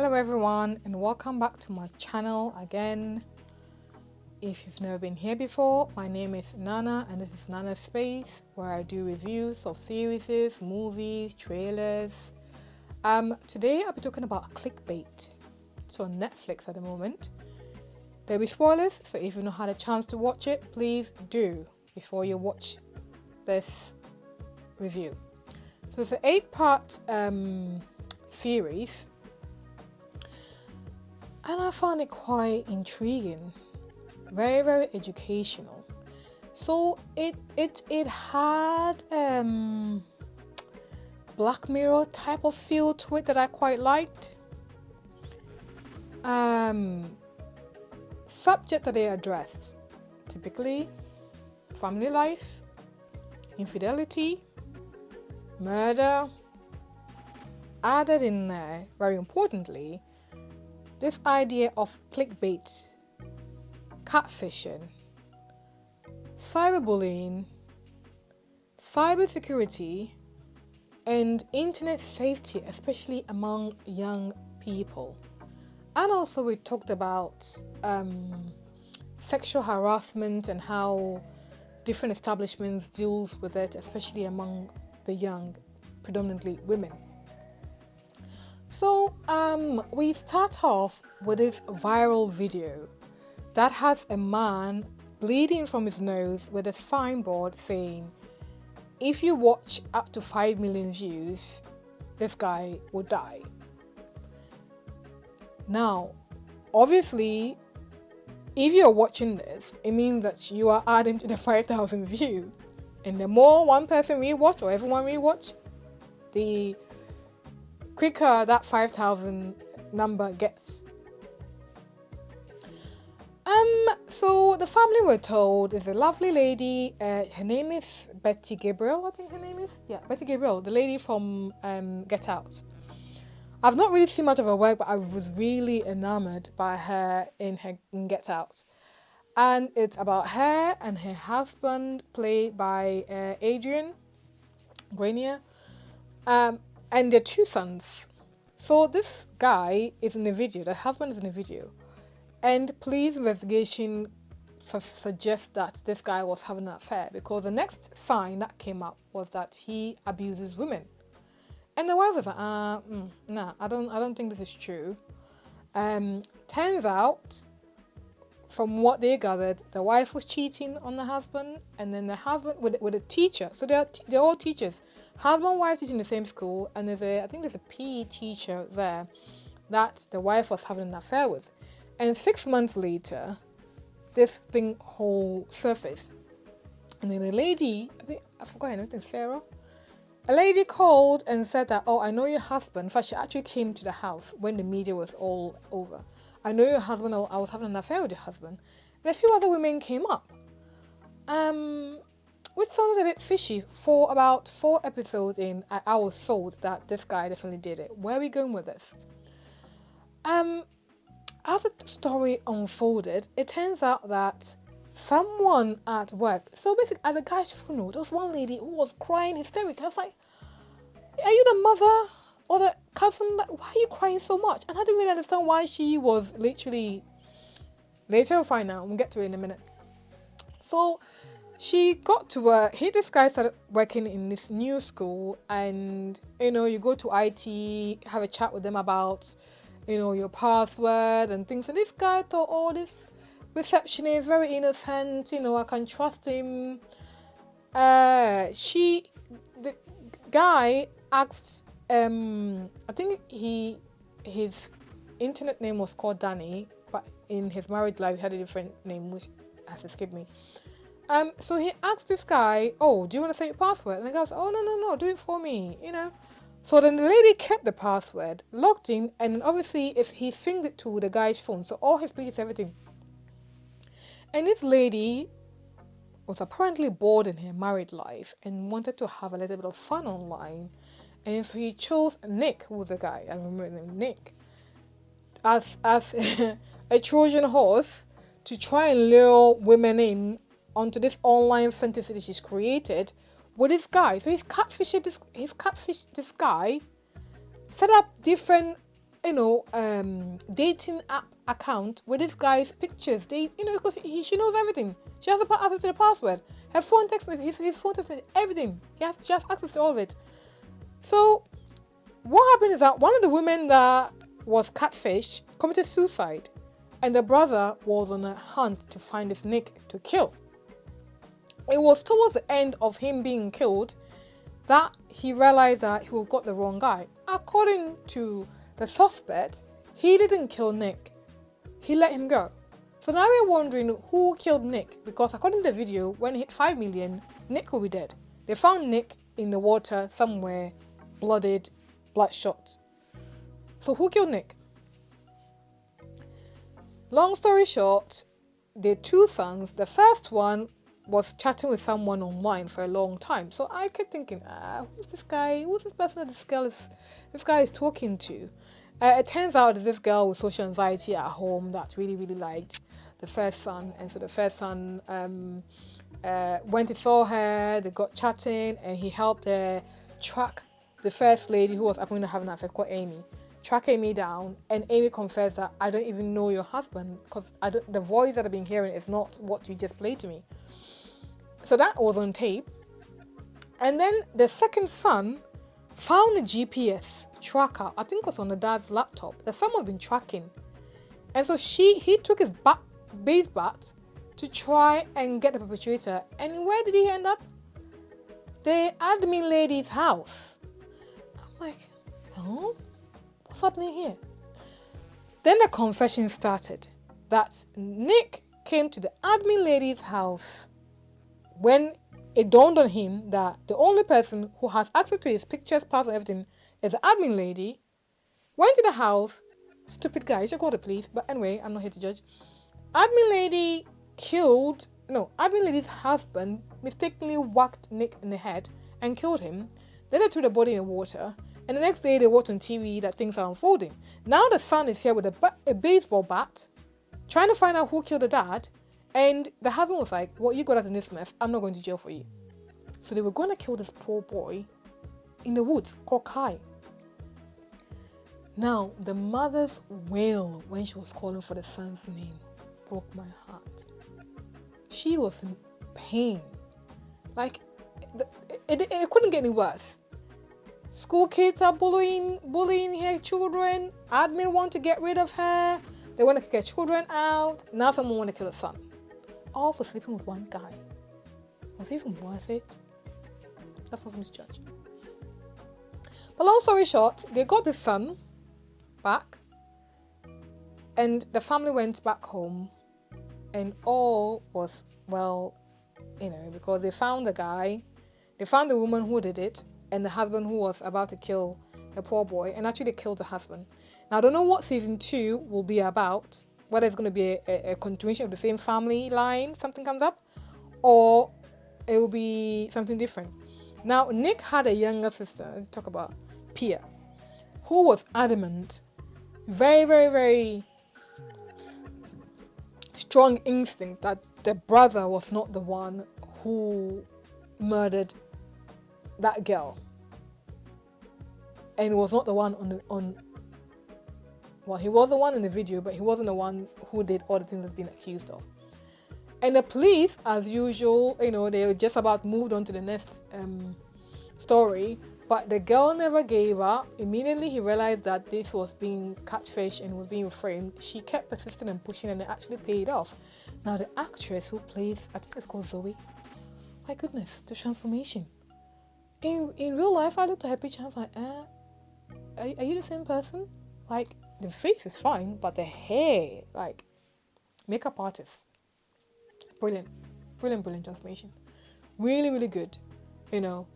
Hello everyone and welcome back to my channel again. If you've never been here before, my name is Nana and this is Nana's Space, where I do reviews of series, movies, trailers. Today I'll be talking about Clickbait. It's on Netflix at the moment. There'll be spoilers, so if you've not had a chance to watch it, please do before you watch this review. So it's an 8-part series, and I found it quite intriguing, very educational. So it had Black Mirror type of feel to it that I quite liked. Subject that they addressed, typically family life, infidelity, murder. Added in there, very importantly, this idea of clickbait, catfishing, cyberbullying, cybersecurity, and internet safety, especially among young people. And also we talked about sexual harassment and how different establishments deals with it, especially among the young, predominantly women. So we start off with this viral video that has a man bleeding from his nose with a signboard saying, if you watch up to 5 million views, this guy will die. Now, obviously, if you're watching this, it means that you are adding to the 5,000 views. And the more one person rewatch or everyone rewatch, the quicker that 5,000 number gets. So the family were told is a lovely lady. Her name is Betty Gabriel, I think her name is. Yeah, Betty Gabriel, the lady from Get Out. I've not really seen much of her work, but I was really enamored by her in Get Out. And it's about her and her husband, played by Adrian Grenier, and their 2 sons. So this guy is in the video, the husband is in the video, and police investigation suggests that this guy was having an affair, because the next sign that came up was that he abuses women. And the wife was like, nah, I don't think this is true. Turns out, from what they gathered, the wife was cheating on the husband, and then the husband with a teacher. So they're all teachers. Husband and wife teach in the same school, and I think there's a PE teacher there that the wife was having an affair with. And 6 months later, this thing whole surfaced. And then a lady, I forgot her name, Sarah. A lady called and said that, oh, I know your husband. In fact, she actually came to the house when the media was all over. I know your husband, I was having an affair with your husband. And a few other women came up. Which sounded a bit fishy. For about 4 episodes in, I was sold that this guy definitely did it. Where are we going with this? As the story unfolded, it turns out that someone at work, so basically at the guy's funeral, there was one lady who was crying hysterically. I was like, are you the mother or the cousin? Why are you crying so much? And I didn't really understand why she was literally, later we'll find out, we'll get to it in a minute. So she got to work. This guy started working in this new school, and you go to IT, have a chat with them about your password and things. And this guy thought, oh, this receptionist, very innocent, I can trust him. The guy asked, I think his internet name was called Danny, but in his married life he had a different name which has escaped me. So he asked this guy, oh, do you want to set your password? And the guy was, oh, no, do it for me, So then the lady kept the password, logged in, and obviously if he synced it to the guy's phone, so all his pictures, everything. And this lady was apparently bored in her married life and wanted to have a little bit of fun online. And so he chose Nick, who was the guy, I remember his name, Nick, as a Trojan horse to try and lure women in onto this online fantasy that she's created with this guy. So he's catfished this guy, set up different dating app account with this guy's pictures. Because she knows everything. She has access to the password. Her phone text message, his phone text message, everything. She has access to all of it. So what happened is that one of the women that was catfished committed suicide, and the brother was on a hunt to find this Nick to kill. It was towards the end of him being killed that he realized that he got the wrong guy. According to the suspect, he didn't kill Nick. He let him go. So now we're wondering who killed Nick, because according to the video, when it hit 5 million, Nick will be dead. They found Nick in the water somewhere, blooded, bloodshot. So who killed Nick? Long story short, the two sons, the first one was chatting with someone online for a long time. So I kept thinking, who's this guy? Who's this person that this guy is talking to? It turns out that this girl with social anxiety at home that really, really liked the first son. And so the first son went and saw her, they got chatting, and he helped her track the first lady who was apparently having an affair, called Amy. Track Amy down, and Amy confessed that, I don't even know your husband, because the voice that I've been hearing is not what you just played to me. So that was on tape. And then the second son found a GPS tracker, I think it was on the dad's laptop, that someone had been tracking. And so he took his base bat to try and get the perpetrator. And where did he end up? The admin lady's house. I'm like, oh, what's happening here? Then the confession started that Nick came to the admin lady's house when it dawned on him that the only person who has access to his pictures, password, everything is the admin lady. Went to the house, stupid guy, you should call the police, but anyway, I'm not here to judge. Admin lady's husband mistakenly whacked Nick in the head and killed him. Then they threw the body in the water, and the next day they watched on TV that things are unfolding. Now the son is here with a baseball bat, trying to find out who killed the dad. And the husband was like, well, you got us in this mess, I'm not going to jail for you. So they were going to kill this poor boy in the woods, called Kai. Now, the mother's wail when she was calling for the son's name broke my heart. She was in pain. Like, it couldn't get any worse. School kids are bullying her children. Admin want to get rid of her. They want to kick her children out. Now someone want to kill her son. All for sleeping with one guy. Was it even worth it? That's not for me to judge. But long story short, they got the son back, and the family went back home, and all was well, because they found the guy, they found the woman who did it, and the husband who was about to kill the poor boy, and actually killed the husband. Now I don't know what season 2 will be about, whether it's going to be a continuation of the same family line, something comes up, or it will be something different. Now, Nick had a younger sister, let's talk about Pia, who was adamant, very, very, very strong instinct that the brother was not the one who murdered that girl. And was not the one he was the one in the video, but he wasn't the one who did all the things that's been accused of. And the police, as usual, they were just about moved on to the next story, but the girl never gave up. Immediately he realized that this was being catfished and was being framed. She kept persisting and pushing, and it actually paid off. Now the actress who plays, I think it's called Zoe, my goodness, the transformation. In real life, I looked at her picture and I was like, are you the same person? Like, the face is fine, but the hair, like, makeup artist. Brilliant transformation. Really, really good. Things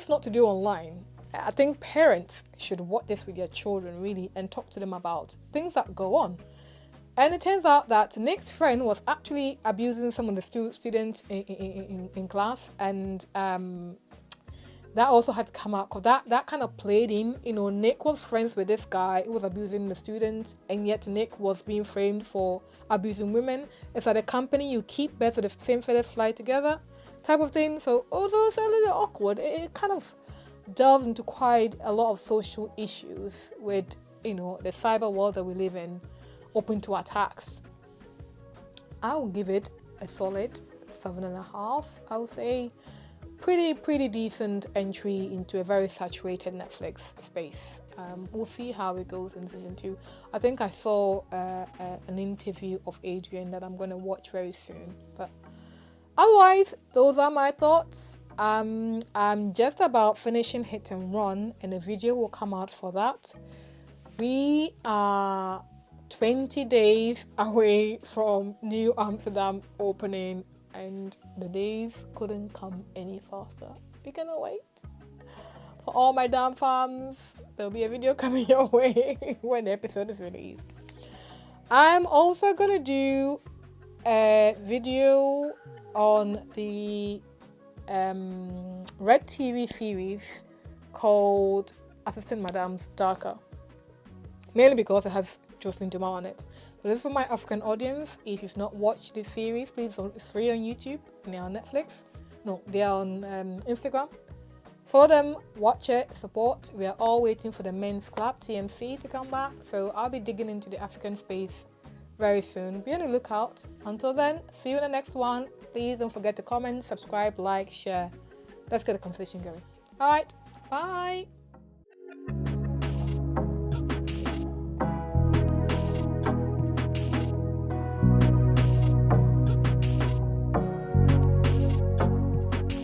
not to do online. I think parents should watch this with their children, really, and talk to them about things that go on. And it turns out that Nick's friend was actually abusing some of the students in class, and that also had to come out, because that kind of played in. Nick was friends with this guy who was abusing the students, and yet Nick was being framed for abusing women. It's like a company you keep, birds of the same feathers fly together type of thing. So although it's a little awkward, it kind of delves into quite a lot of social issues with, the cyber world that we live in, open to attacks. I will give it a solid 7.5. I would say pretty decent entry into a very saturated Netflix space. We'll see how it goes in season 2. I think I saw an interview of Adrian that I'm going to watch very soon. But otherwise, those are my thoughts. I'm just about finishing Hit and Run, and a video will come out for that. We are 20 days away from New Amsterdam opening, and the days couldn't come any faster. We cannot wait. For all my damn fans, there'll be a video coming your way when the episode is released. I'm also gonna do a video on the Red TV series called Assistant Madame's Darker, mainly because it has Jocelyn Dumas on it. So this is for my African audience. If you've not watched this series, please don't. It's free on YouTube and they're on Netflix. No, they're on Instagram. Follow them, watch it, support. We are all waiting for the Men's Club, TMC, to come back. So I'll be digging into the African space very soon. Be on the lookout. Until then, see you in the next one. Please don't forget to comment, subscribe, like, share. Let's get the conversation going. All right, bye.